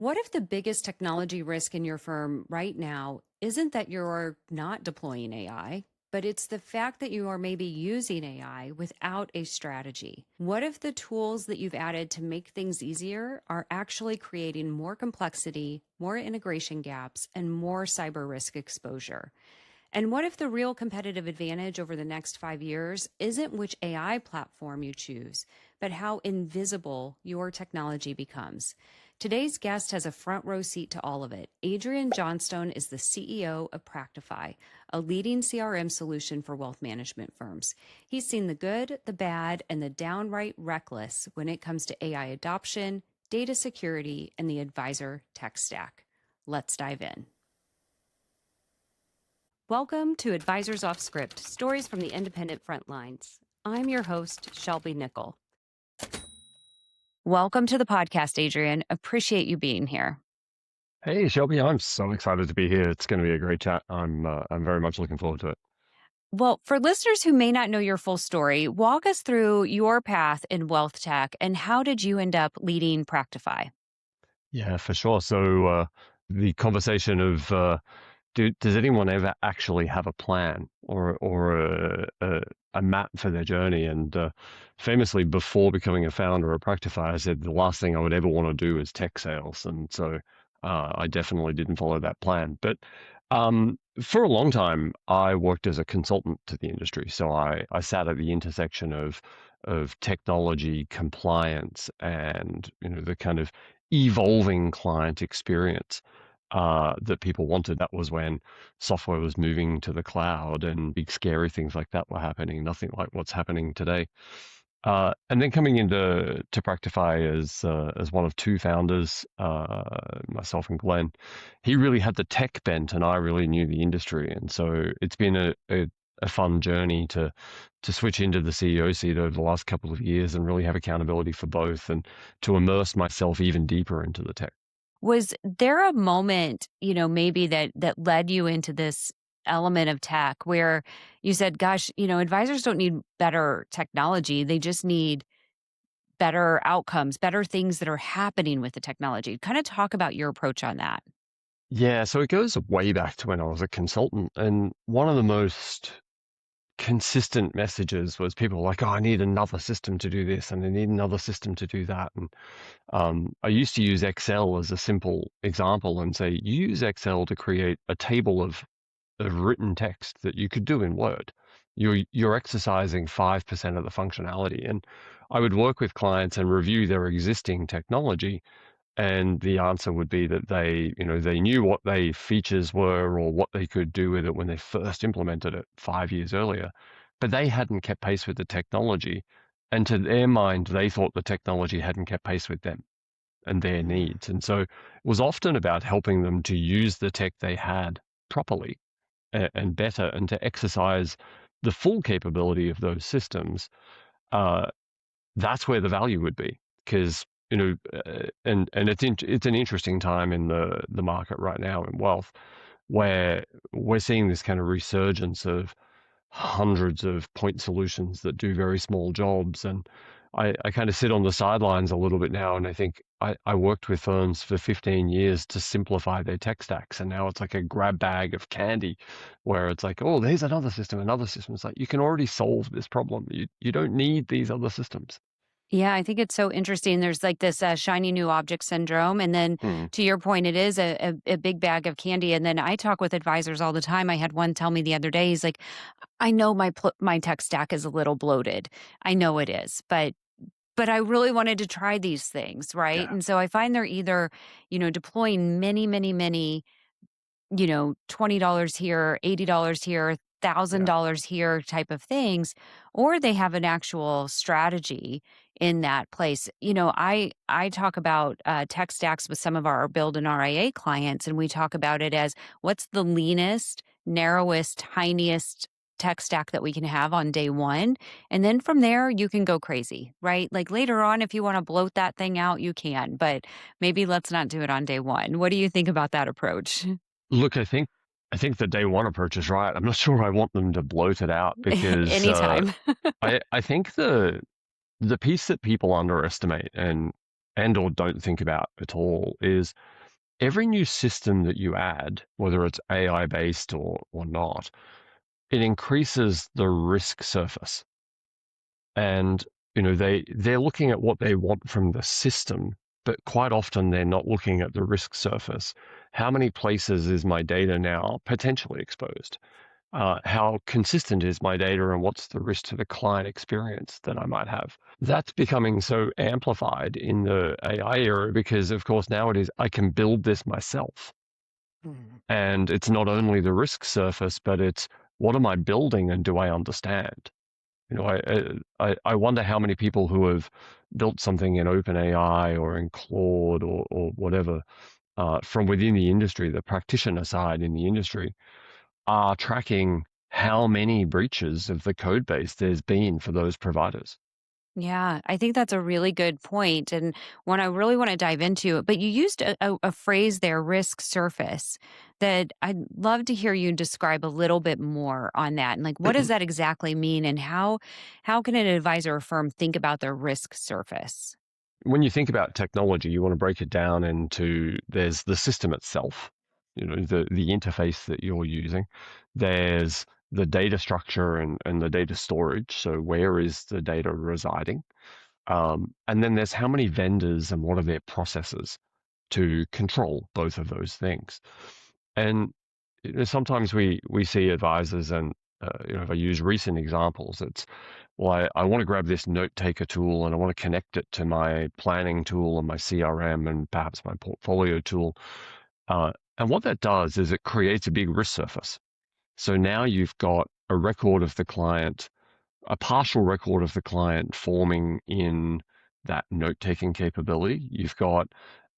What if the biggest technology risk in your firm right now isn't that you're not deploying AI, but it's the fact that you are maybe using AI without a strategy? What if the tools that you've added to make things easier are actually creating more complexity, more integration gaps, and more cyber risk exposure? And what if the real competitive advantage over the next 5 years isn't which AI platform you choose, but how invisible your technology becomes? Today's guest has a front row seat to all of it. Adrian Johnstone is the CEO of PractiFi, a leading CRM solution for wealth management firms. He's seen the good, the bad, and the downright reckless when it comes to AI adoption, data security, and the advisor tech stack. Let's dive in. Welcome to Advisors Off Script, stories from the independent front lines. I'm your host, Shelby Nickel. Welcome to the podcast, Adrian. Appreciate you being here. Hey, Shelby, I'm so excited to be here. It's going to be a great chat. I'm very much looking forward to it. Well, for listeners who may not know your full story, walk us through your path in wealth tech and how did you end up leading PractiFi? Yeah, for sure. So the conversation of does anyone ever actually have a plan or a map for their journey? And famously, before becoming a founder of PractiFi, I said the last thing I would ever want to do is tech sales, and so I definitely didn't follow that plan. But for a long time, I worked as a consultant to the industry. So I sat at the intersection of technology, compliance, and the kind of evolving client experience that people wanted. That was when software was moving to the cloud and big scary things like that were happening. Nothing like what's happening today. And then coming into PractiFi as one of two founders, myself and Glenn, he really had the tech bent, and I really knew the industry. And so it's been a fun journey to switch into the CEO seat over the last couple of years and really have accountability for both, and to immerse myself even deeper into the tech. Was there a moment, maybe that led you into this element of tech where you said, gosh, advisors don't need better technology. They just need better outcomes, better things that are happening with the technology. Kind of talk about your approach on that. Yeah, so it goes way back to when I was a consultant, and one of the most consistent messages was people were like, "Oh, I need another system to do this, and I need another system to do that." And I used to use Excel as a simple example and say, "You use Excel to create a table of written text that you could do in Word. You're exercising 5% of the functionality." And I would work with clients and review their existing technology, and the answer would be that they knew what their features were or what they could do with it when they first implemented it 5 years earlier, but they hadn't kept pace with the technology. And to their mind, they thought the technology hadn't kept pace with them and their needs. And so it was often about helping them to use the tech they had properly and better, and to exercise the full capability of those systems. Uh, that's where the value would be, because and it's an interesting time in the market right now in wealth, where we're seeing this kind of resurgence of hundreds of point solutions that do very small jobs. And I kind of sit on the sidelines a little bit now, and I think I worked with firms for 15 years to simplify their tech stacks, and now it's like a grab bag of candy, where it's like, oh, there's another system, another system. It's like, you can already solve this problem. You don't need these other systems. Yeah, I think it's so interesting. There's like this shiny new object syndrome. And then Hmm. to your point, it is a big bag of candy. And then I talk with advisors all the time. I had one tell me the other day, he's like, I know my tech stack is a little bloated. I know it is, but I really wanted to try these things, right? Yeah. And so I find they're either, deploying many, many, many, $20 here, $80 here, Yeah. $1,000 here type of things, or they have an actual strategy in that place. I talk about tech stacks with some of our build and RIA clients, and we talk about it as what's the leanest, narrowest, tiniest tech stack that we can have on day one. And then from there, you can go crazy, right? Like later on, if you want to bloat that thing out, you can, but maybe let's not do it on day one. What do you think about that approach? Look, I think the day one approach is right. I'm not sure I want them to bloat it out, because Anytime. I think the piece that people underestimate, and and or don't think about at all is every new system that you add, whether it's AI based or not, it increases the risk surface. And they're looking at what they want from the system, but quite often they're not looking at the risk surface. How many places is my data now potentially exposed? How consistent is my data, and what's the risk to the client experience that I might have? That's becoming so amplified in the AI era because, of course, now it is I can build this myself. Mhm. And it's not only the risk surface, but it's what am I building and do I understand? I wonder how many people who have built something in OpenAI or in Claude or whatever from within the industry, the practitioner side in the industry, are tracking how many breaches of the code base there's been for those providers. Yeah, I think that's a really good point, and one I really want to dive into. But you used a phrase there, risk surface, that I'd love to hear you describe a little bit more on that. And like, what does that exactly mean, and how can an advisor or firm think about their risk surface? When you think about technology, you want to break it down into there's the system itself, the interface that you're using. There's the data structure and the data storage. So where is the data residing? And then there's how many vendors and what are their processes to control both of those things. And sometimes we see advisors, and if I use recent examples, it's well, I want to grab this note taker tool and I want to connect it to my planning tool and my CRM and perhaps my portfolio tool. And what that does is it creates a big risk surface. So now you've got a record of the client, a partial record of the client forming in that note taking capability. You've got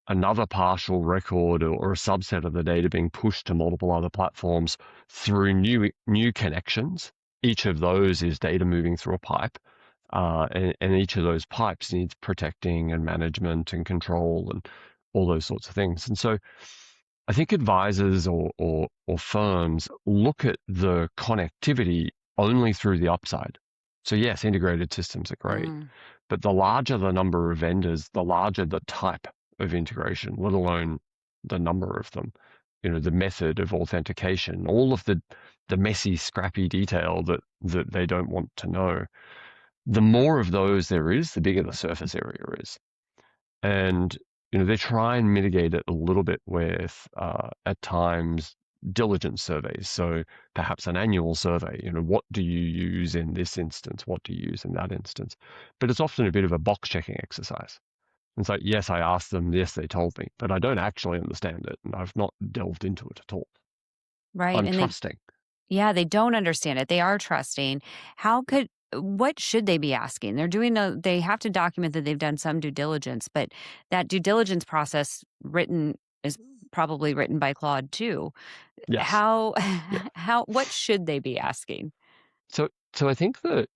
another partial record or a subset of the data being pushed to multiple other platforms through new connections. Each of those is data moving through a pipe, and each of those pipes needs protecting and management and control and all those sorts of things. And so I think advisors or firms look at the connectivity only through the upside. So yes, integrated systems are great, Mm, but the larger the number of vendors, the larger the type of integration, let alone the number of them, the method of authentication, all of the messy, scrappy detail that they don't want to know. The more of those there is, the bigger the surface area is. And they try and mitigate it a little bit with at times diligence surveys. So perhaps an annual survey. What do you use in this instance? What do you use in that instance? But it's often a bit of a box checking exercise. And so yes, I asked them. Yes, they told me, but I don't actually understand it, and I've not delved into it at all. right, I'm and they trusting. yeah, they don't understand it. They are trusting. What should they be asking? They have to document that they've done some due diligence, but that due diligence process is probably written by Claude too. Yes. How Yeah. what should they be asking? So I think that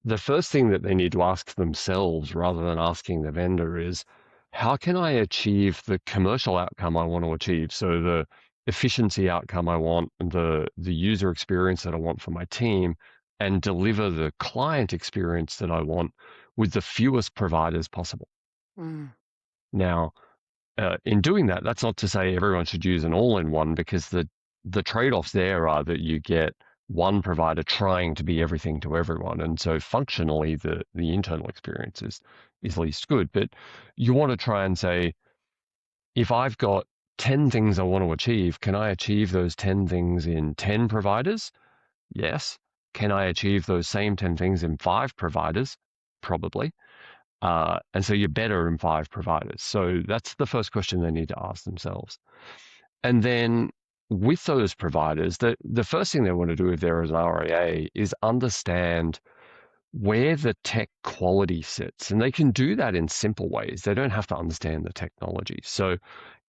the first thing that they need to ask themselves rather than asking the vendor is, how can I achieve the commercial outcome I want to achieve? So the efficiency outcome I want, the user experience that I want for my team, and deliver the client experience that I want with the fewest providers possible. Mm, Now, in doing that, that's not to say everyone should use an all-in-one, because the trade-offs there are that you get one provider trying to be everything to everyone, and so functionally the internal experience is least good. But you want to try and say, if I've got 10 things I want to achieve, can I achieve those 10 things in 10 providers? Yes. Can I achieve those same 10 things in 5 providers? Probably. And so you're better in 5 providers. So that's the first question they need to ask themselves. And then with those providers, the first thing they want to do if they're an RIA is understand where the tech quality sits. And they can do that in simple ways. They don't have to understand the technology. So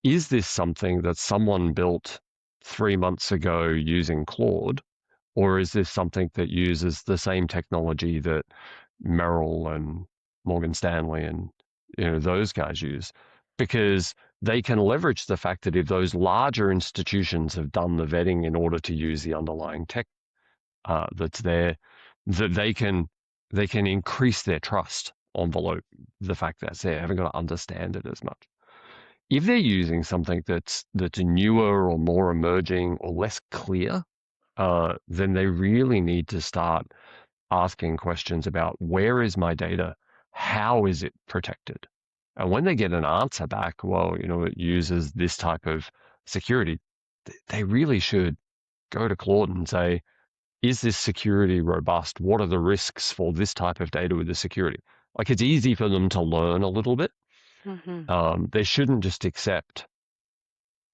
is this something that someone built 3 months ago using Claude? Or is this something that uses the same technology that Merrill and Morgan Stanley and those guys use? Because they can leverage the fact that if those larger institutions have done the vetting in order to use the underlying tech that's there, that they can increase their trust envelope the fact that it's there. I haven't got to understand it as much. If they're using something that's newer or more emerging or less clear, then they really need to start asking questions about where is my data? How is it protected? And when they get an answer back, well, it uses this type of security, they really should go to Claude and say, is this security robust? What are the risks for this type of data with the security? Like, it's easy for them to learn a little bit. Hmm. They shouldn't just accept,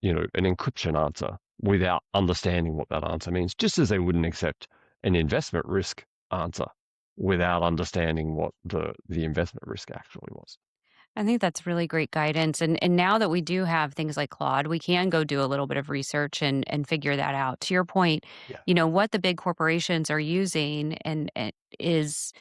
an encryption answer without understanding what that answer means, just as they wouldn't accept an investment risk answer without understanding what the investment risk actually was. I think that's really great guidance. And now that we do have things like Claude, we can go do a little bit of research and figure that out. To your point, Yeah. what the big corporations are using and is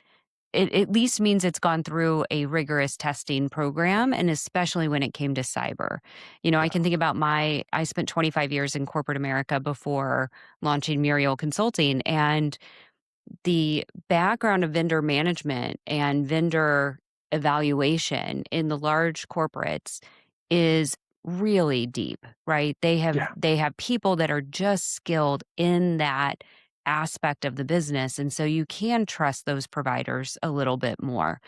it at least means it's gone through a rigorous testing program, and especially when it came to cyber. I Yeah. can think about I spent 25 years in corporate America before launching Muriel Consulting, and the background of vendor management and vendor evaluation in the large corporates is really deep, right? They have Yeah. they have people that are just skilled in that aspect of the business, and so you can trust those providers a little bit more.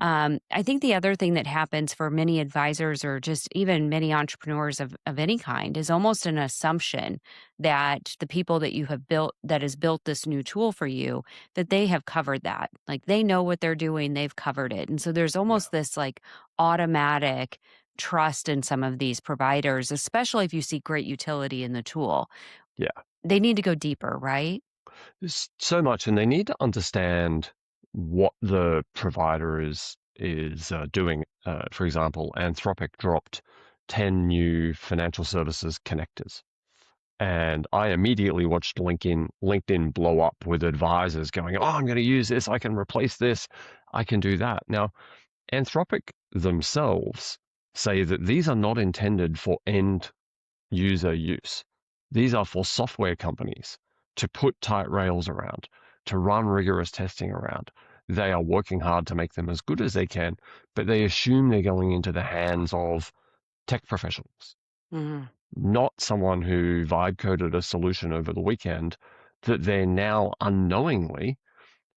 I think the other thing that happens for many advisors or just even many entrepreneurs of any kind is almost an assumption that the people that you have built that has built this new tool for you, that they have covered that. Like they know what they're doing, they've covered it. And so there's Yeah. almost this like automatic trust in some of these providers, especially if you see great utility in the tool. Yeah. They need to go deeper, right? There's so much, and they need to understand what the provider is doing. For example, Anthropic dropped 10 new financial services connectors. And I immediately watched LinkedIn blow up with advisors going, "Oh, I'm going to use this. I can replace this. I can do that." Now, Anthropic themselves say that these are not intended for end user use. These are for software companies to put tight rails around, to run rigorous testing around. They are working hard to make them as good as they can, but they assume they're going into the hands of tech professionals, Hmm. not someone who vibe coded a solution over the weekend that they're now unknowingly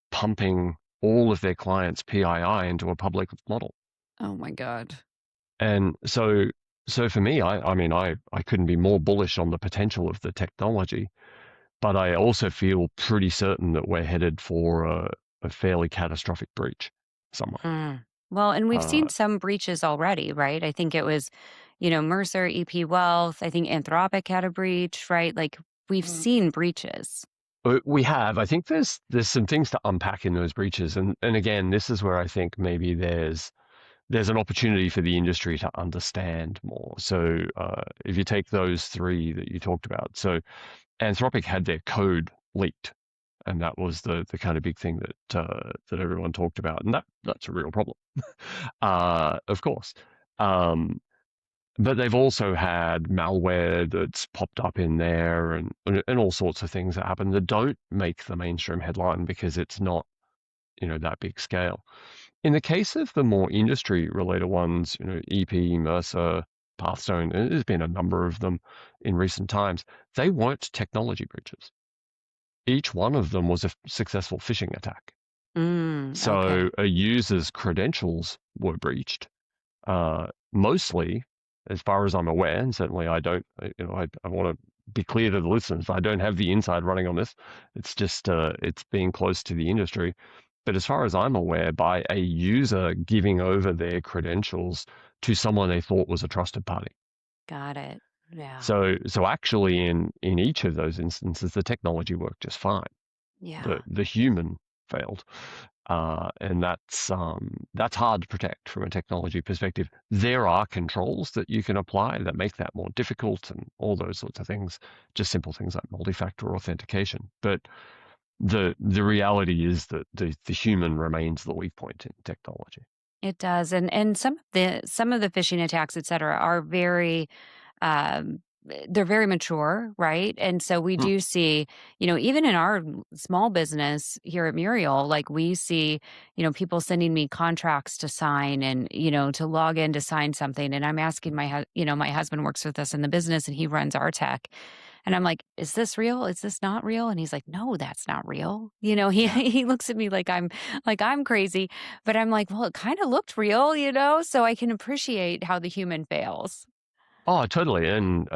pumping all of their clients' PII into a public model. Oh my God. And so for me, I couldn't be more bullish on the potential of the technology, but I also feel pretty certain that we're headed for a fairly catastrophic breach somewhere. Mm. Well, and we've Uh, seen some breaches already, right? I think it was, Mercer, EP Wealth. I think Anthropic had a breach, right? Like we've seen breaches. but we have. I think there's some things to unpack in those breaches, and again, this is where I think maybe there's an opportunity for the industry to understand more. So if you take those three that you talked about, so Anthropic had their code leaked, and that was the kind of big thing that everyone talked about, and that's a real problem, of course. Um, but they've also had malware that's popped up in there, and all sorts of things that happen that don't make the mainstream headline because it's not that big scale. In the case of the more industry related ones, EP, Mercer, Pathstone, and there's been a number of them in recent times, they weren't technology breaches. Each one of them was a successful phishing attack. Okay. So a user's credentials were breached. Mostly, as far as I'm aware, and certainly I don't, I want to be clear to the listeners, I don't have the inside running on this. It's just, it's being close to the industry. But as far as I'm aware, by a user giving over their credentials to someone they thought was a trusted party. Got it. Yeah. So actually, in each of those instances, the technology worked just fine. The Yeah. the human failed, and that's hard to protect from a technology perspective. There are controls that you can apply that make that more difficult, and all those sorts of things. Just simple things like multi-factor authentication, but the reality is that the human remains the weak point in technology. It does. And some of the phishing attacks, et cetera, are very they're very mature, right? And so we Mm. do see, even in our small business here at Muriel, like we see, people sending me contracts to sign and, to log in to sign something. And I'm asking my husband works with us in the business and he runs our tech. And I'm like, is this real? Is this not real? And he's like, no, that's not real. He Yeah. he looks at me like I'm crazy, but I'm like, well, it kind of looked real, so I can appreciate how the human fails. Oh, totally. And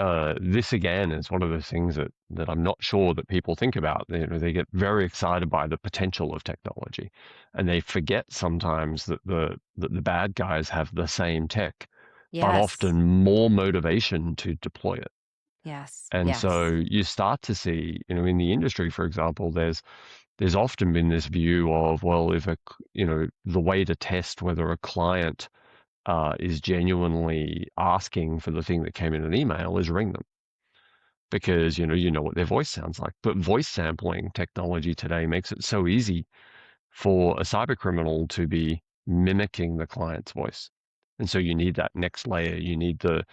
this again is one of those things that I'm not sure that people think about. They get very excited by the potential of technology, and they forget sometimes that the bad guys have the same tech, but Yes. often more motivation to deploy it. Yes. And so Yes. you start to see, in the industry, for example, there's often been this view of, well, if the way to test whether a client is genuinely asking for the thing that came in an email is ring them because you know what their voice sounds like. But voice sampling technology today makes it so easy for a cyber criminal to be mimicking the client's voice. And so you need that next layer. You need the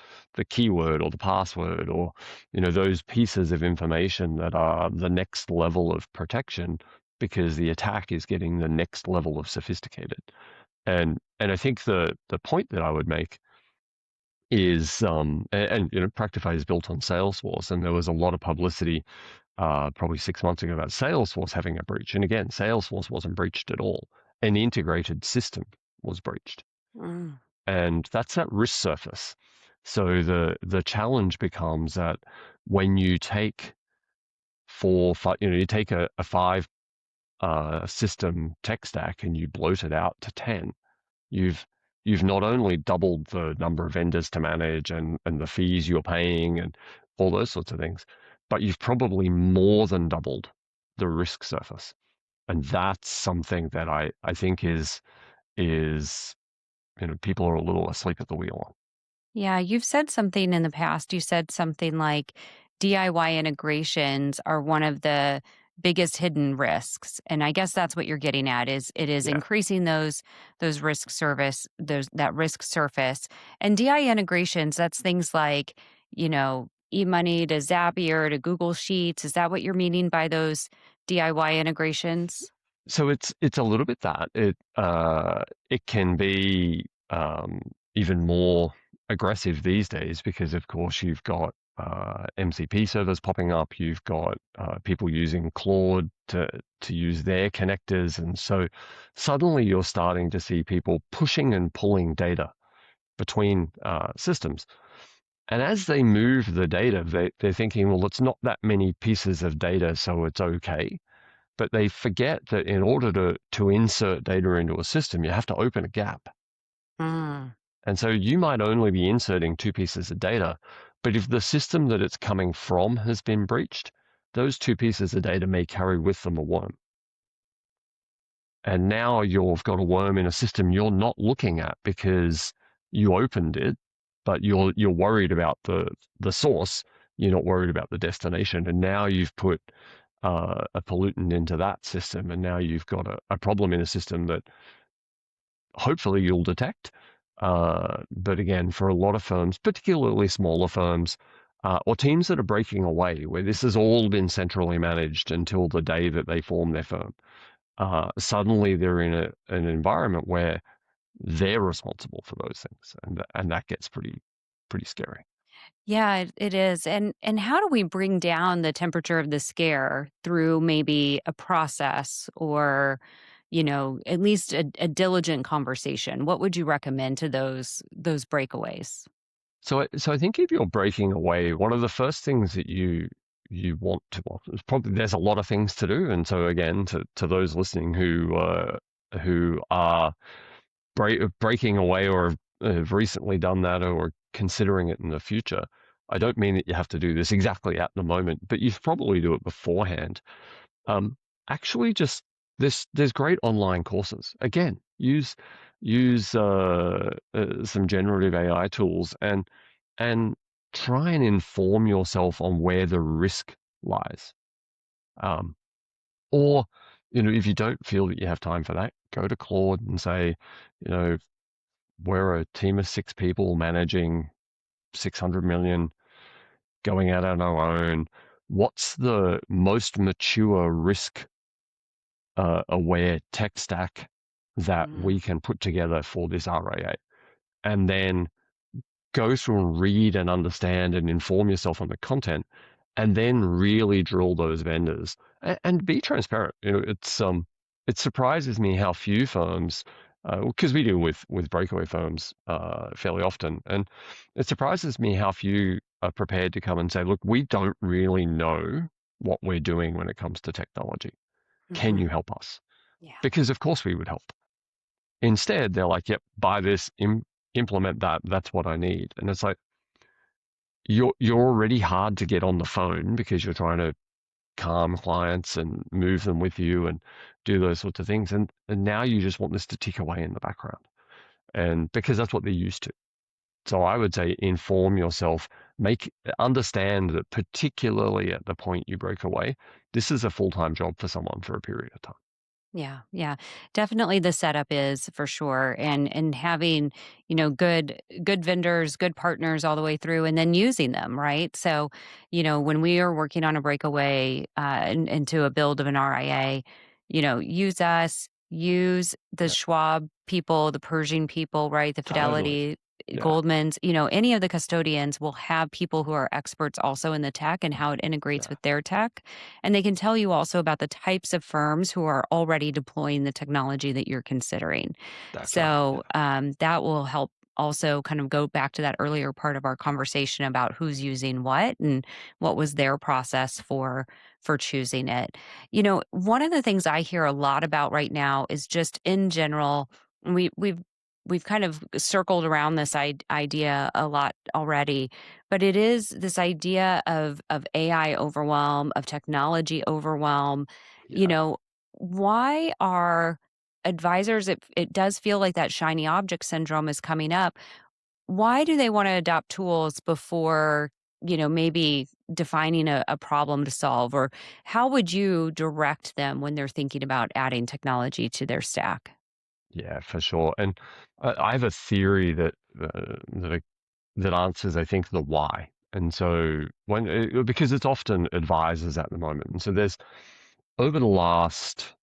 keyword or the password or those pieces of information that are the next level of protection because the attack is getting the next level of sophisticated. And I think the point that I would make is and PractiFi is built on Salesforce, and there was a lot of publicity probably 6 months ago about Salesforce having a breach. And again, Salesforce wasn't breached at all. An integrated system was breached, Mm. and that's that risk surface. So the challenge becomes that when you take you take a five system tech stack and you bloat it out to 10, you've you've not only doubled the number of vendors to manage and the fees you're paying and all those sorts of things, but you've probably more than doubled the risk surface. And that's something that I think is people are a little asleep at the wheel on. Yeah, you've said something in the past. You said something like DIY integrations are one of the biggest hidden risks. And I guess that's what you're getting at is it is Yeah. increasing those that risk surface. And DI integrations, that's things like, eMoney to Zapier to Google Sheets. Is that what you're meaning by those DIY integrations? So it's a little bit that it can be even more aggressive these days because of course you've got MCP servers popping up, you've got people using Claude to use their connectors, and so suddenly you're starting to see people pushing and pulling data between systems. And as they move the data, they're thinking, well, it's not that many pieces of data, so it's okay, but they forget that in order to insert data into a system, you have to open a gap. Mm. And so you might only be inserting two pieces of data, but if the system that it's coming from has been breached, those two pieces of data may carry with them a worm. And now you've got a worm in a system you're not looking at because you opened it, but you're worried about the source. You're not worried about the destination. And now you've put a pollutant into that system, and now you've got a problem in a system that hopefully you'll detect. But again, for a lot of firms, particularly smaller firms, or teams that are breaking away, where this has all been centrally managed until the day that they form their firm, suddenly they're in an environment where they're responsible for those things, and that gets pretty scary. Yeah, it is. And how do we bring down the temperature of the scare through maybe a process or, at least a diligent conversation? What would you recommend to those breakaways? So I think if you're breaking away, one of the first things that you want to, well, there's a lot of things to do, and so again, to those listening who are breaking away or have recently done that or considering it in the future, I don't mean that you have to do this exactly at the moment, but you probably do it beforehand. Um, Actually, just there's great online courses. Again, use some generative AI tools and try and inform yourself on where the risk lies. Um, or if you don't feel that you have time for that, go to Claude and say, you know, we're a team of 6 people managing 600 million going out on our own, what's the most mature risk aware tech stack that Mm-hmm. we can put together for this RAA? And then go through and read and understand and inform yourself on the content, and then really drill those vendors and be transparent. It surprises me how few firms, because we deal with breakaway firms fairly often, and it surprises me how few are prepared to come and say, look, we don't really know what we're doing when it comes to technology. Can Mm-hmm. you help us? Yeah. Because of course we would help. Instead, they're like, yep, buy this, implement that. That's what I need. And it's like, you're already hard to get on the phone because you're trying to calm clients and move them with you and do those sorts of things. And now you just want this to tick away in the background. And because that's what they're used to. So I would say inform yourself, understand that particularly at the point you break away, this is a full-time job for someone for a period of time. Yeah, yeah. Definitely the setup is for sure. And having, good vendors, good partners all the way through and then using them, right? So, when we are working on a breakaway into a build of an RIA, use us, use the Yeah, Schwab people, the Pershing people, right? The totally. Fidelity, Yeah, Goldman's, any of the custodians will have people who are experts also in the tech and how it integrates yeah, with their tech. And they can tell you also about the types of firms who are already deploying the technology that you're considering. that's right. Yeah, So that will help also kind of go back to that earlier part of our conversation about who's using what and what was their process for choosing it. One of the things I hear a lot about right now is just in general, we've kind of circled around this idea a lot already, but it is this idea of AI overwhelm, of technology overwhelm. You yeah. know, why are advisors, it does feel like that shiny object syndrome is coming up. Why do they want to adopt tools before, maybe defining a problem to solve? Or how would you direct them when they're thinking about adding technology to their stack? Yeah, for sure. And I have a theory that answers, I think, the why. And so because it's often advisors at the moment, and so there's over the last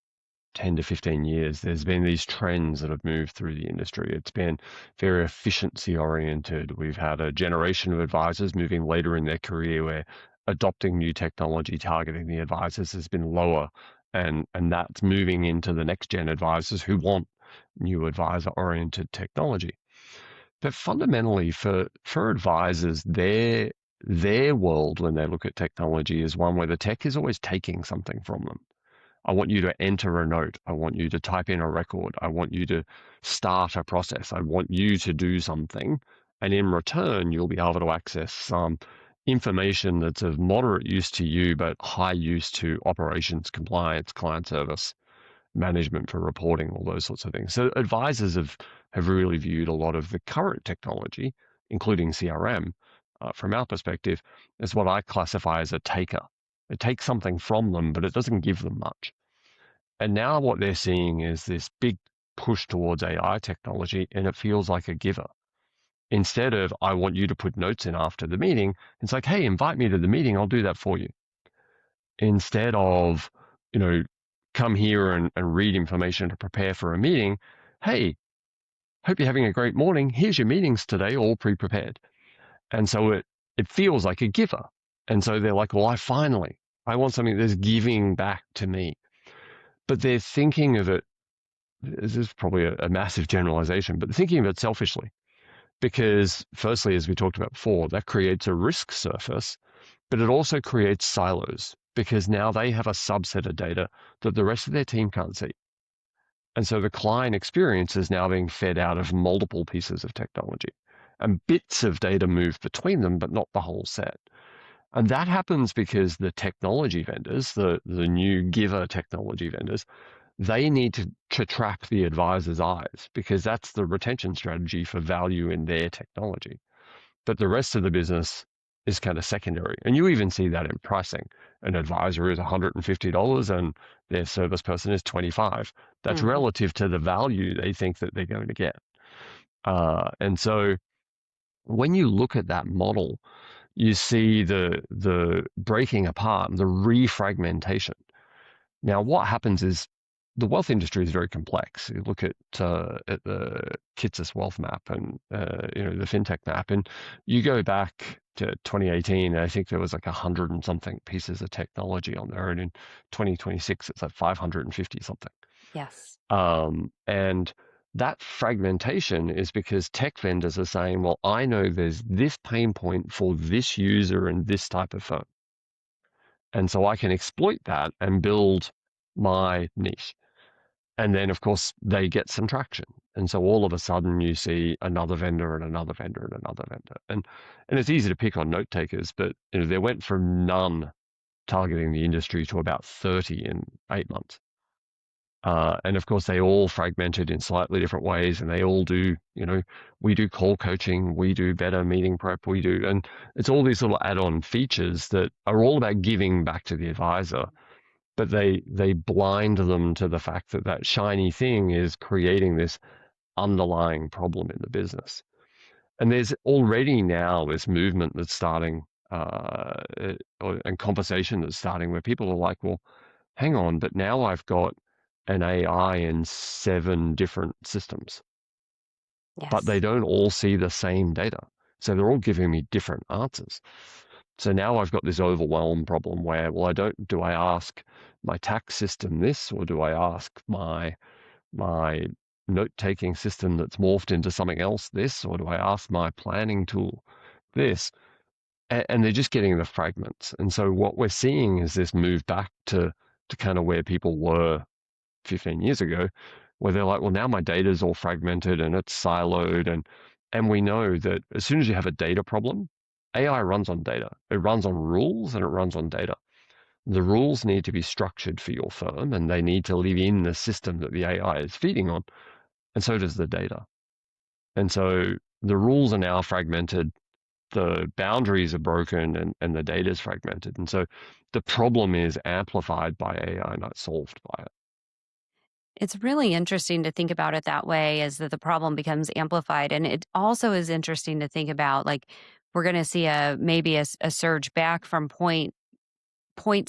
10 to 15 years, there's been these trends that have moved through the industry. It's been very efficiency oriented. We've had a generation of advisors moving later in their career where adopting new technology targeting the advisors has been lower. And that's moving into the next gen advisors who want new advisor oriented technology. But fundamentally for advisors, their world when they look at technology is one where the tech is always taking something from them. I want you to enter a note. I want you to type in a record. I want you to start a process. I want you to do something. And in return, you'll be able to access some information that's of moderate use to you, but high use to operations, compliance, client service, management for reporting, all those sorts of things. So advisors have really viewed a lot of the current technology, including CRM, from our perspective, as what I classify as a taker. It takes something from them, but it doesn't give them much. And now what they're seeing is this big push towards AI technology, and it feels like a giver. Instead of, I want you to put notes in after the meeting, it's like, hey, invite me to the meeting, I'll do that for you. Instead of, you know, come here and read information to prepare for a meeting, hey, hope you're having a great morning. Here's your meetings today, all pre-prepared. And so it feels like a giver. And so they're like, well, I want something that's giving back to me. But they're thinking of it, this is probably a massive generalization, but thinking of it selfishly. Because firstly, as we talked about before, that creates a risk surface, but it also creates silos because now they have a subset of data that the rest of their team can't see. And so the client experience is now being fed out of multiple pieces of technology. And bits of data move between them, but not the whole set. And that happens because the technology vendors, the new giver technology vendors, they need to trap the advisor's eyes because that's the retention strategy for value in their technology. But the rest of the business is kind of secondary. And you even see that in pricing. An advisor is $150 and their service person is 25. That's Mhm. relative to the value they think that they're going to get. And so when you look at that model, you see the breaking apart, the refragmentation. Now, what happens is the wealth industry is very complex. You look at the Kitsis wealth map and the fintech map, and you go back to 2018. I think there was like 100 and something pieces of technology on there, and in 2026 it's like 550 something. Yes. And that fragmentation is because tech vendors are saying, well, I know there's this pain point for this user and this type of phone. And so I can exploit that and build my niche. And then, of course, they get some traction. And so all of a sudden you see another vendor and another vendor and another vendor. And it's easy to pick on note takers, but they went from none targeting the industry to about 30 in 8 months. And of course, they all fragmented in slightly different ways, and they all do, we do call coaching, we do better meeting prep, and it's all these little add-on features that are all about giving back to the advisor, but they blind them to the fact that that shiny thing is creating this underlying problem in the business. And there's already now this movement that's starting, and conversation that's starting where people are like, well, hang on, but now I've got an AI in 7 different systems, but they Yes. don't all see the same data. So they're all giving me different answers. So now I've got this overwhelm problem where, well, do I ask my tax system this, or do I ask my note-taking system that's morphed into something else this, or do I ask my planning tool this? And they're just getting the fragments. And so what we're seeing is this move back to kind of where people were 15 years ago, where they're like, well, now my data is all fragmented and it's siloed. And we know that as soon as you have a data problem, AI runs on data. It runs on rules and it runs on data. The rules need to be structured for your firm, and they need to live in the system that the AI is feeding on. And so does the data. And so the rules are now fragmented, the boundaries are broken, and the data is fragmented. And so the problem is amplified by AI, not solved by it. It's really interesting to think about it that way, is that the problem becomes amplified. And it also is interesting to think about, like, we're going to see maybe a surge back from point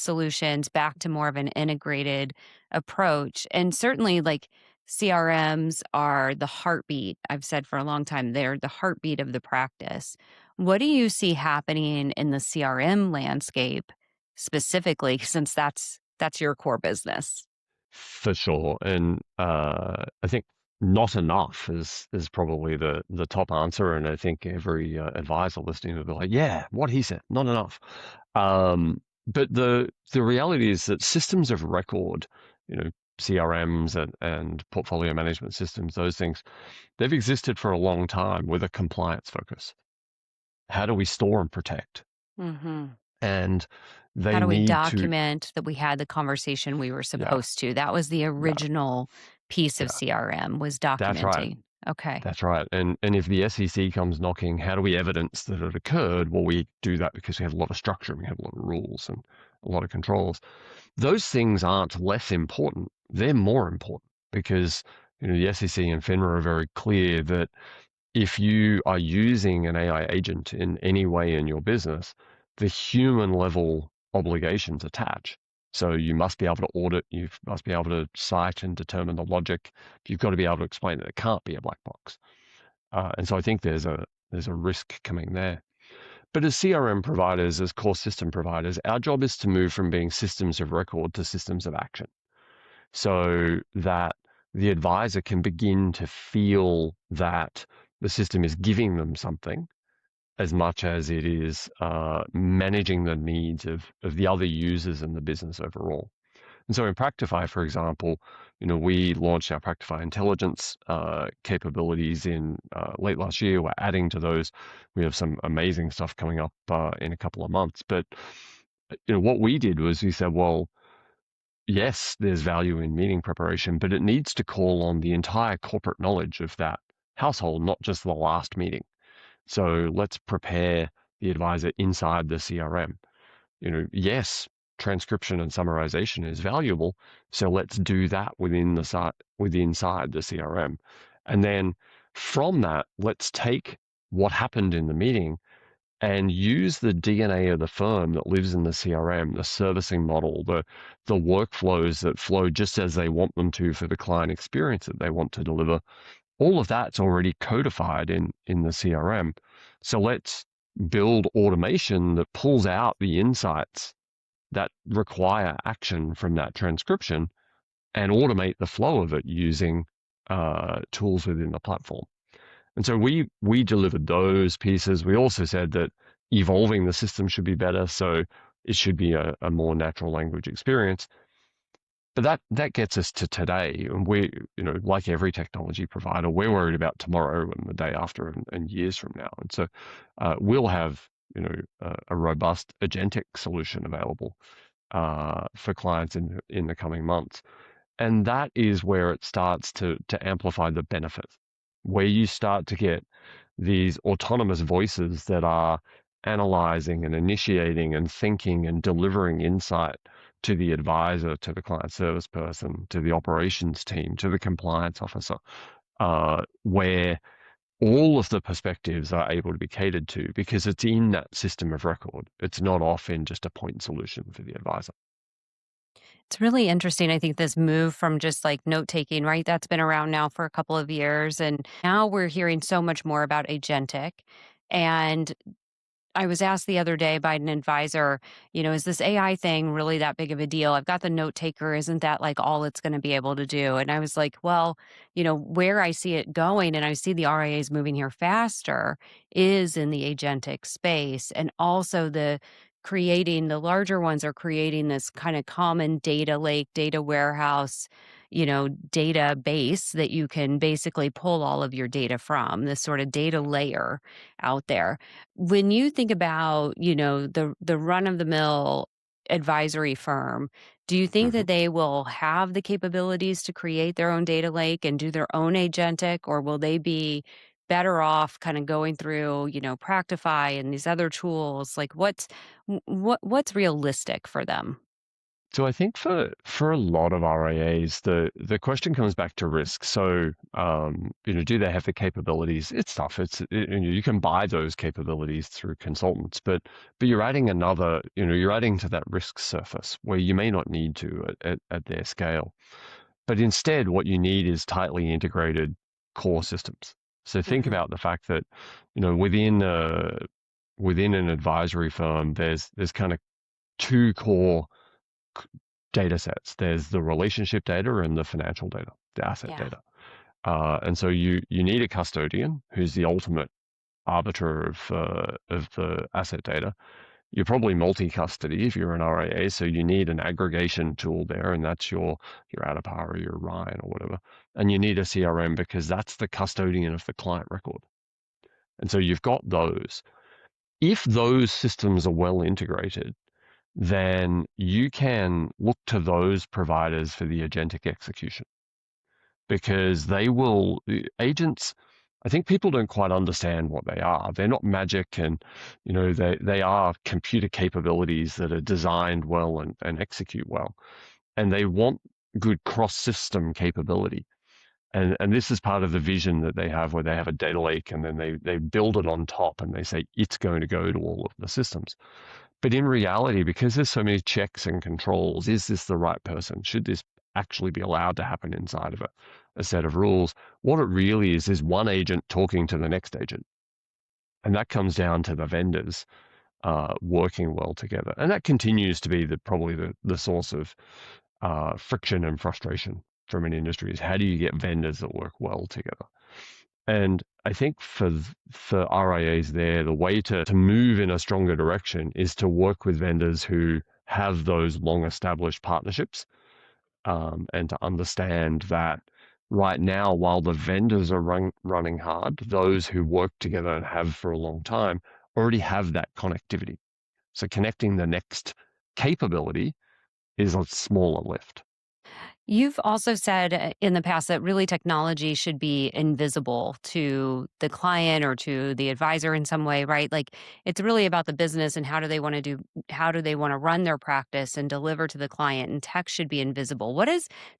solutions back to more of an integrated approach. And certainly, like, CRMs are the heartbeat. I've said for a long time, they're the heartbeat of the practice. What do you see happening in the CRM landscape specifically, since that's your core business? For sure. And I think not enough is probably the top answer. And I think every advisor listening will be like, yeah, what he said, not enough. But the reality is that systems of record, CRMs and portfolio management systems, those things, they've existed for a long time with a compliance focus. How do we store and protect? Hmm. And How they do we need to, document that we had the conversation we were yeah, supposed to? That was the yeah, original piece of yeah. CRM, was That's right. documenting. Okay. That's right. And if the SEC comes knocking, how do we evidence that it occurred? Well, we do that because we have a lot of structure, and we have a lot of rules and a lot of controls. Those things aren't less important. They're more important because the SEC and FINRA are very clear that if you are using an AI agent in any way in your business, the human level obligations attach. So you must be able to audit, you must be able to cite and determine the logic. You've got to be able to explain that it can't be a black box. And so I think there's a risk coming there. But as CRM providers, as core system providers, our job is to move from being systems of record to systems of action, so that the advisor can begin to feel that the system is giving them something as much as it is managing the needs of the other users in the business overall. And so in PractiFi, for example, we launched our PractiFi intelligence capabilities in late last year. We're adding to those. We have some amazing stuff coming up in a couple of months. But what we did was we said, well, yes, there's value in meeting preparation, but it needs to call on the entire corporate knowledge of that household, not just the last meeting. So let's prepare the advisor inside the CRM. Yes, transcription and summarization is valuable, so let's do that within inside the CRM. And then from that, let's take what happened in the meeting and use the DNA of the firm that lives in the CRM, the servicing model, the workflows that flow just as they want them to for the client experience that they want to deliver. All of that's already codified in the CRM. So let's build automation that pulls out the insights that require action from that transcription and automate the flow of it using tools within the platform. And so we delivered those pieces. We also said that evolving the system should be better, so it should be a more natural language experience. But that gets us to today, and we, like every technology provider, we're worried about tomorrow and the day after and years from now. And so we'll have a robust agentic solution available for clients in the coming months. And that is where it starts to amplify the benefits, where you start to get these autonomous voices that are analyzing and initiating and thinking and delivering insight to the advisor, to the client service person, to the operations team, to the compliance officer, where all of the perspectives are able to be catered to because it's in that system of record. It's not off in just a point solution for the advisor. It's really interesting. I think this move from just like note taking, right? That's been around now for a couple of years. And now we're hearing so much more about agentic. And I was asked the other day by an advisor, is this AI thing really that big of a deal? I've got the note taker. Isn't that like all it's going to be able to do? And I was like, well, where I see it going and I see the RIAs moving here faster is in the agentic space. And also the larger ones are creating this kind of common data lake, data warehouse, database that you can basically pull all of your data from, this sort of data layer out there. When you think about, the run of the mill advisory firm, do you think Mhm. that they will have the capabilities to create their own data lake and do their own agentic, or will they be better off kind of going through, PractiFi and these other tools? Like what's realistic for them? So I think for a lot of RIAs, the question comes back to risk. So do they have the capabilities? It's tough. You can buy those capabilities through consultants, but you're adding you're adding to that risk surface where you may not need to at their scale. But instead, what you need is tightly integrated core systems. So think Mhm. about the fact that within an advisory firm, there's kind of two core data sets. There's the relationship data and the financial data, the asset Yeah. data. And so you need a custodian who's the ultimate arbiter of the asset data. You're probably multi-custody if you're an RIA, so you need an aggregation tool there, and that's your Adapar or your Ryan or whatever. And you need a CRM because that's the custodian of the client record. And so you've got those. If those systems are well integrated, then you can look to those providers for the agentic execution because agents. I think people don't quite understand what they are. They're not magic, and they are computer capabilities that are designed well and execute well, and they want good cross-system capability. And this is part of the vision that they have, where they have a data lake and then they build it on top and they say it's going to go to all of the systems. But in reality, because there's so many checks and controls, is this the right person? Should this actually be allowed to happen inside of a set of rules? What it really is one agent talking to the next agent. And that comes down to the vendors working well together. And that continues to be probably the source of friction and frustration from an industry is how do you get vendors that work well together? And I think for RIAs there, the way to move in a stronger direction is to work with vendors who have those long established partnerships, and to understand that right now, while the vendors are running hard, those who work together and have for a long time already have that connectivity. So connecting the next capability is a smaller lift. You've also said in the past that really technology should be invisible to the client or to the advisor in some way, right? Like it's really about the business and how do they want to run their practice and deliver to the client, and tech should be invisible.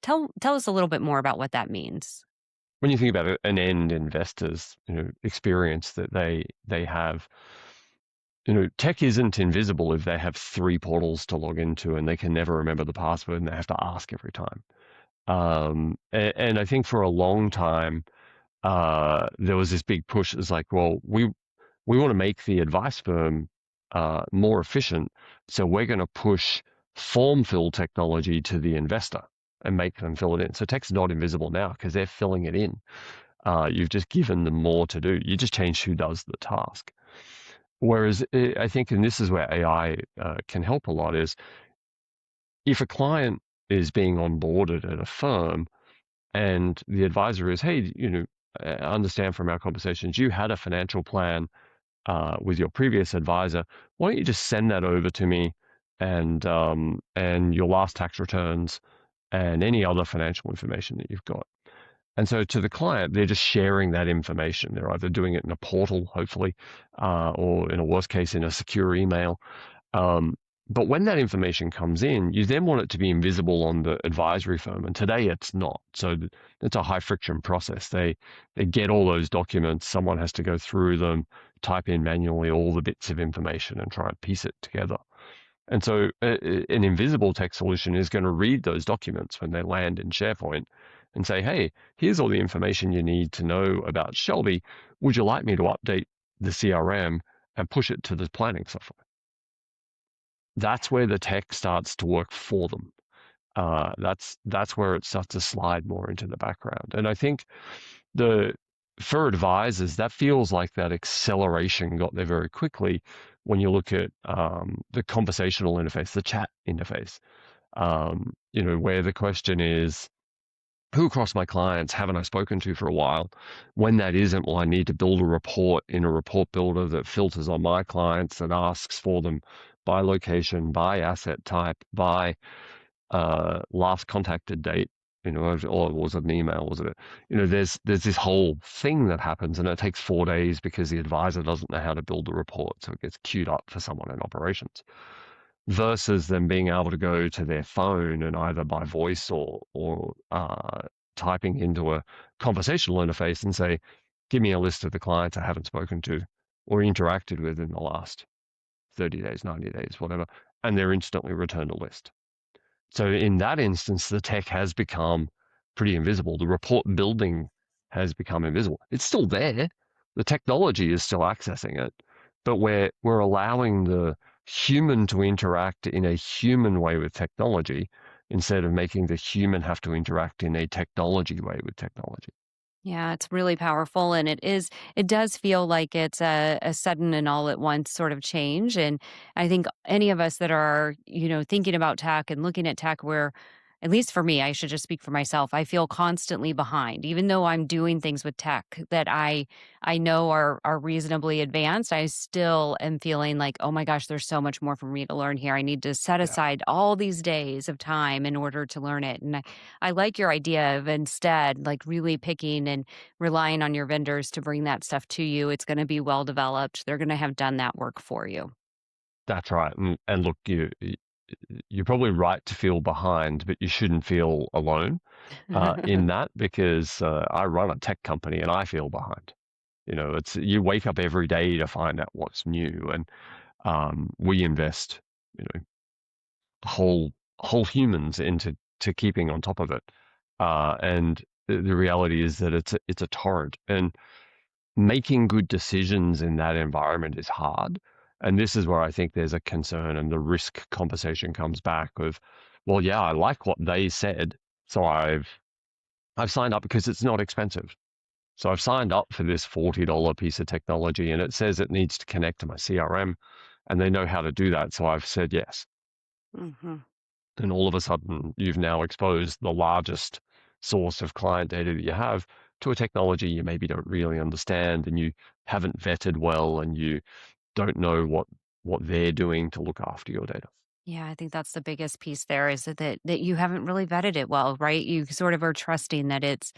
Tell us a little bit more about what that means. When you think about an end investor's experience that they have, tech isn't invisible if they have 3 portals to log into and they can never remember the password and they have to ask every time. And I think for a long time, there was this big push. It's like, well, we want to make the advice firm more efficient, so we're going to push form fill technology to the investor and make them fill it in. So tech's not invisible now because they're filling it in. You've just given them more to do. You just change who does the task. Whereas I think, and this is where AI can help a lot, is if a client is being onboarded at a firm and the advisor is, hey, I understand from our conversations, you had a financial plan with your previous advisor. Why don't you just send that over to me and your last tax returns and any other financial information that you've got. And so to the client, they're just sharing that information. They're either doing it in a portal, hopefully, or in a worst case, in a secure email. But when that information comes in, you then want it to be invisible on the advisory firm. And today it's not. So it's a high friction process. They get all those documents. Someone has to go through them, type in manually all the bits of information and try and piece it together. And so an invisible text solution is going to read those documents when they land in SharePoint and say, hey, here's all the information you need to know about Shelby. Would you like me to update the CRM and push it to the planning software? That's where the tech starts to work for them. That's where it starts to slide more into the background. And I think for advisors, that feels like that acceleration got there very quickly when you look at the conversational interface, the chat interface, where the question is, who across my clients haven't I spoken to for a while? When that isn't, well, I need to build a report in a report builder that filters on my clients and asks for them by location, by asset type, by last contacted date, or was it an email? Was it, there's this whole thing that happens and it takes 4 days because the advisor doesn't know how to build the report. So it gets queued up for someone in operations versus them being able to go to their phone and either by voice or typing into a conversational interface and say, give me a list of the clients I haven't spoken to or interacted with in the last 30 days, 90 days, whatever, and they're instantly returned a list. So in that instance, the tech has become pretty invisible. The report building has become invisible. It's still there. The technology is still accessing it, but we're allowing the human to interact in a human way with technology instead of making the human have to interact in a technology way with technology. Yeah, it's really powerful. And it does feel like it's a sudden and all at once sort of change. And I think any of us that are, thinking about tech and looking at tech, where, at least for me, I should just speak for myself, I feel constantly behind. Even though I'm doing things with tech that I know are reasonably advanced, I still am feeling like, oh my gosh, there's so much more for me to learn here. I need to set Yeah. aside all these days of time in order to learn it. And I like your idea of instead, like really picking and relying on your vendors to bring that stuff to you. It's going to be well developed. They're going to have done that work for you. That's right. And look, you're probably right to feel behind, but you shouldn't feel alone in that because I run a tech company and I feel behind. It's you wake up every day to find out what's new, and we invest, whole humans into keeping on top of it. And the reality is that it's a torrent, and making good decisions in that environment is hard. And this is where I think there's a concern, and the risk conversation comes back of, well, yeah, I like what they said, so I've signed up because it's not expensive. So I've signed up for this $40 piece of technology and it says it needs to connect to my CRM and they know how to do that. So I've said yes. Hmm. And all of a sudden, you've now exposed the largest source of client data that you have to a technology you maybe don't really understand and you haven't vetted well and you don't know what they're doing to look after your data. Yeah, I think that's the biggest piece there is that you haven't really vetted it well, right? You sort of are trusting that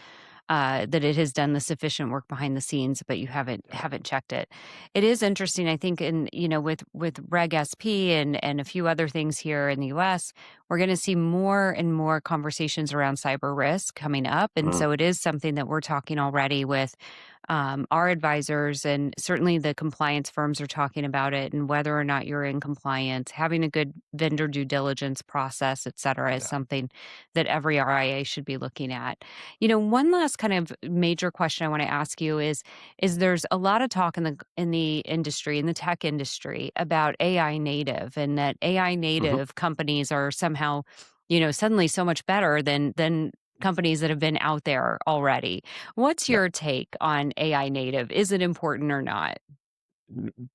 that it has done the sufficient work behind the scenes, but you Yeah. haven't checked it. It is interesting, I think, in with Reg SP and a few other things here in the U.S., we're going to see more and more conversations around cyber risk coming up, and Mm. so it is something that we're talking already with our advisors and certainly the compliance firms are talking about it, and whether or not you're in compliance, having a good vendor due diligence process, et cetera, is Yeah. something that every RIA should be looking at. One last kind of major question I want to ask you is there's a lot of talk in the industry, in the tech industry, about AI native, and that AI Hmm. native companies are somehow, suddenly so much better than companies that have been out there already. What's Yeah. your take on AI native? Is it important or not?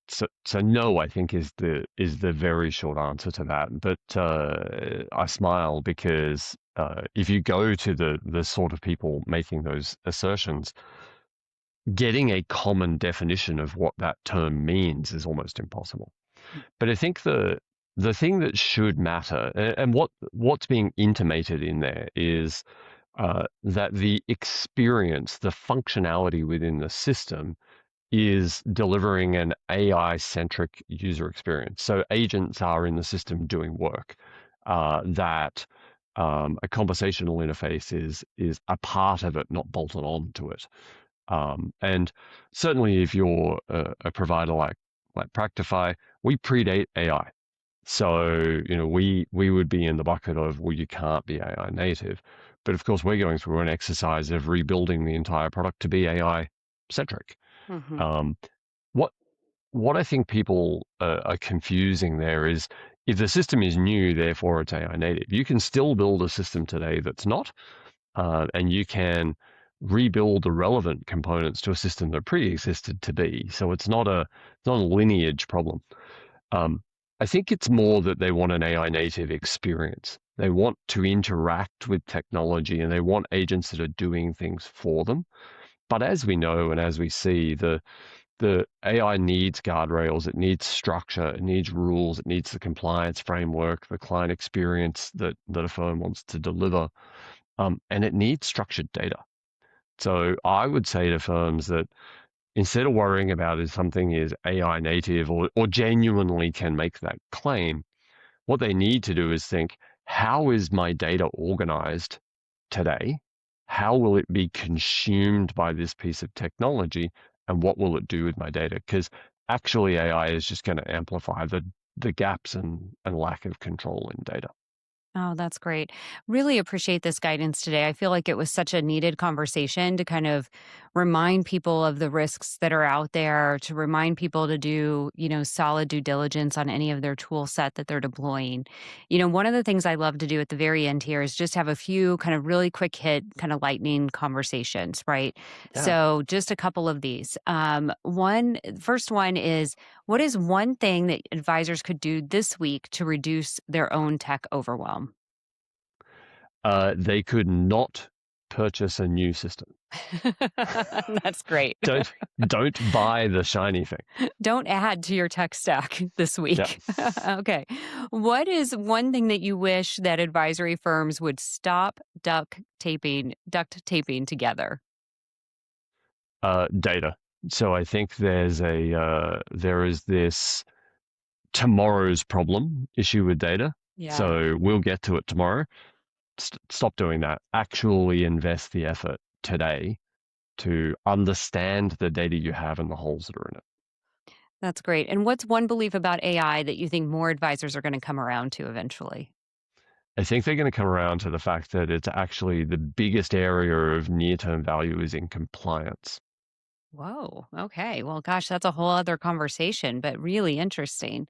So no, I think is the very short answer to that. But I smile because if you go to the sort of people making those assertions, getting a common definition of what that term means is almost impossible. But I think the thing that should matter, and what's being intimated in there, is that the experience, the functionality within the system is delivering an AI centric user experience. So agents are in the system doing work that a conversational interface is a part of it, not bolted on to it. And certainly, if you're a provider like PractiFi, we predate AI. So we would be in the bucket of, well, you can't be AI native, but of course we're going through an exercise of rebuilding the entire product to be AI centric. Mhm. Um, what what I think people are confusing there is, if the system is new, therefore it's AI native. You can still build a system today that's not, and you can rebuild the relevant components to a system that pre-existed to be. So it's not a lineage problem. Um, I think it's more that they want an AI native experience. They want to interact with technology and they want agents that are doing things for them. But as we know and as we see, the AI needs guardrails, it needs structure, it needs rules, it needs the compliance framework, the client experience that a firm wants to deliver, and it needs structured data. So I would say to firms that instead of worrying about if something is AI native or genuinely can make that claim, what they need to do is think, how is my data organized today? How will it be consumed by this piece of technology? And what will it do with my data? Because actually, AI is just going to amplify the gaps and lack of control in data. Oh, that's great. Really appreciate this guidance today. I feel like it was such a needed conversation to kind of remind people of the risks that are out there, to remind people to do, solid due diligence on any of their tool set that they're deploying. One of the things I love to do at the very end here is just have a few kind of really quick hit, kind of lightning conversations, right? Yeah. So just a couple of these. First one is, what is one thing that advisors could do this week to reduce their own tech overwhelm? They could not purchase a new system. That's great. Don't don't buy the shiny thing. Don't add to your tech stack this Yeah. week. Okay. What is one thing that you wish that advisory firms would stop duct taping together? Data. So I think there is this tomorrow's problem issue with data. Yeah. So we'll get to it tomorrow. Stop doing that. Actually invest the effort today to understand the data you have and the holes that are in it. That's great. And what's one belief about AI that you think more advisors are going to come around to eventually? I think they're going to come around to the fact that it's actually the biggest area of near-term value is in compliance. Whoa. Okay. Well, gosh, that's a whole other conversation, but really interesting.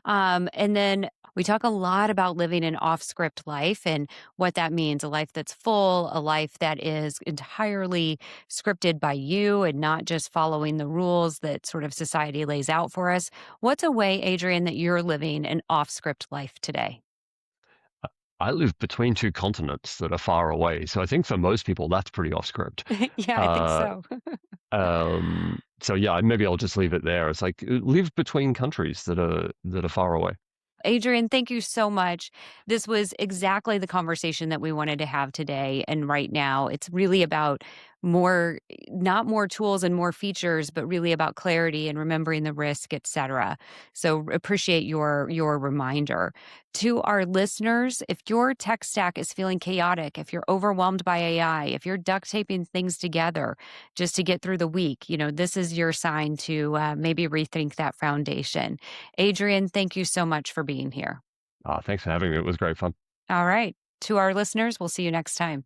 And then we talk a lot about living an off script life and what that means, a life that's full, a life that is entirely scripted by you and not just following the rules that sort of society lays out for us. What's a way, Adrian, that you're living an off script life today? I live between two continents that are far away, so I think for most people that's pretty off script. Yeah, I think Uh, so. so yeah, maybe I'll just leave it there. It's like live between countries that are far away. Adrian, thank you so much. This was exactly the conversation that we wanted to have today and right now. It's really about more, not more tools and more features, but really about clarity and remembering the risk, et cetera. So appreciate your reminder. To our listeners, if your tech stack is feeling chaotic, if you're overwhelmed by AI, if you're duct taping things together just to get through the week, this is your sign to maybe rethink that foundation. Adrian, thank you so much for being here. Thanks for having me. It was great fun. All right. To our listeners, we'll see you next time.